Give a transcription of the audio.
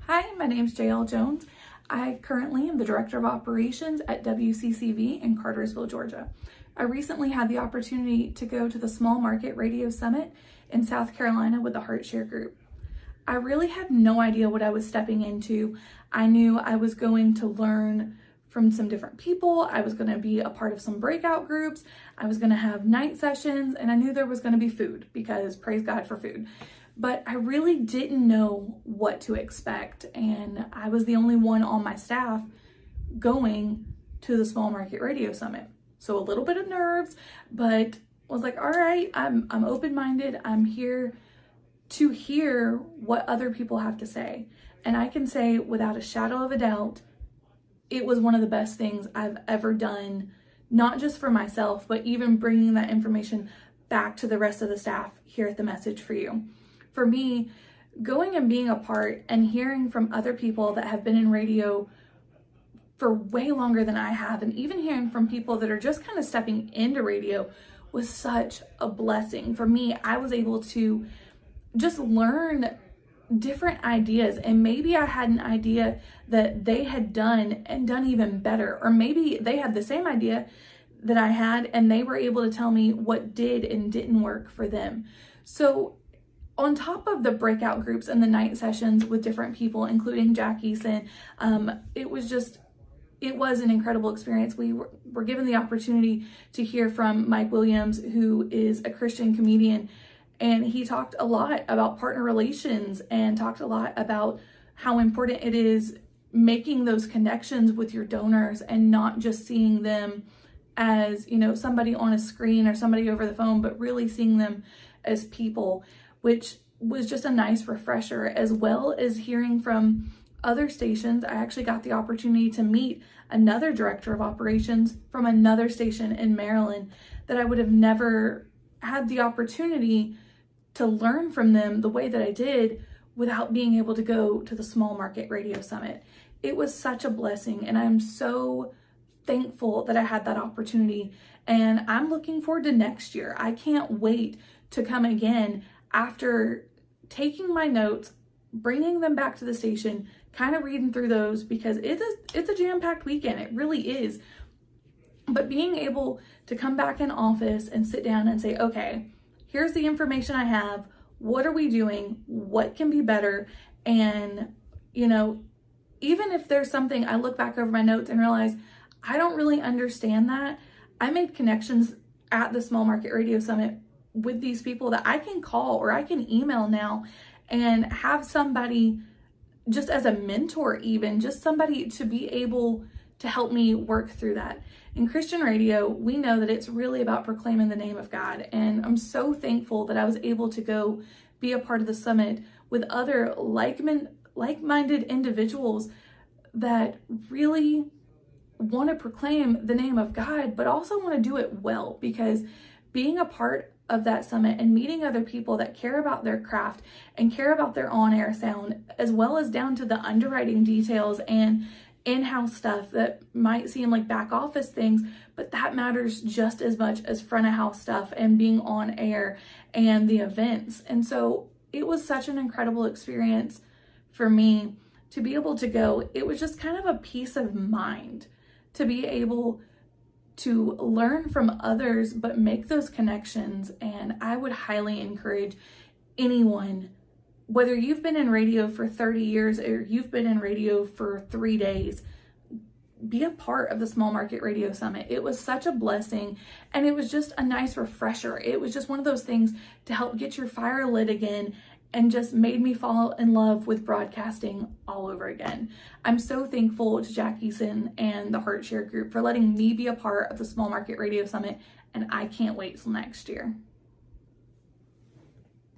Hi, my name is JL Jones. I currently am the Director of Operations at WCCV in Cartersville, Georgia. I recently had the opportunity to go to the Small Market Radio Summit in South Carolina with the HeartShare group. I really had no idea what I was stepping into. I knew I was going to learn from some different people. I was going to be a part of some breakout groups. I was going to have night sessions, and I knew there was going to be food because praise God for food. But I really didn't know what to expect, and I was the only one on my staff going to the Small Market Radio Summit. So a little bit of nerves, but was like, all right, I'm open-minded. I'm here to hear what other people have to say. And I can say without a shadow of a doubt, it was one of the best things I've ever done, not just for myself, but even bringing that information back to the rest of the staff here at the Message for You. For me, going and being a part and hearing from other people that have been in radio for way longer than I have, and even hearing from people that are just kind of stepping into radio was such a blessing. For me, I was able to just learn different ideas, and maybe I had an idea that they had done and done even better, or maybe they had the same idea that I had and they were able to tell me what did and didn't work for them. So on top of the breakout groups and the night sessions with different people, including Jack Eason, it was an incredible experience. We were given the opportunity to hear from Mike Williams, who is a Christian comedian, and he talked a lot about partner relations and talked a lot about how important it is making those connections with your donors and not just seeing them as, somebody on a screen or somebody over the phone, but really seeing them as people, which was just a nice refresher, as well as hearing from other stations. I actually got the opportunity to meet another director of operations from another station in Maryland that I would have never had the opportunity to learn from them the way that I did without being able to go to the Small Market Radio Summit. It was such a blessing, and I'm so thankful that I had that opportunity, and I'm looking forward to next year. I can't wait to come again after taking my notes, bringing them back to the station, kind of reading through those, because it's a jam-packed weekend. It really is. But being able to come back in office and sit down and say, okay, here's the information I have. What are we doing? What can be better? And, even if there's something I look back over my notes and realize I don't really understand that, I made connections at the Small Market Radio Summit with these people that I can call or I can email now and have somebody just as a mentor, even just somebody to be able to help me work through that. In Christian radio, we know that it's really about proclaiming the name of God. And I'm so thankful that I was able to go be a part of the summit with other like-minded individuals that really want to proclaim the name of God, but also want to do it well, because being a part of that summit and meeting other people that care about their craft and care about their on-air sound, as well as down to the underwriting details and in-house stuff that might seem like back office things, but that matters just as much as front of house stuff and being on air and the events. And so it was such an incredible experience for me to be able to go. It was just kind of a peace of mind to be able to learn from others, but make those connections. And I would highly encourage anyone, whether you've been in radio for 30 years or you've been in radio for 3 days, be a part of the Small Market Radio Summit. It was such a blessing, and it was just a nice refresher. It was just one of those things to help get your fire lit again, and just made me fall in love with broadcasting all over again. I'm so thankful to Jack Eason and the HeartShare group for letting me be a part of the Small Market Radio Summit, and I can't wait till next year.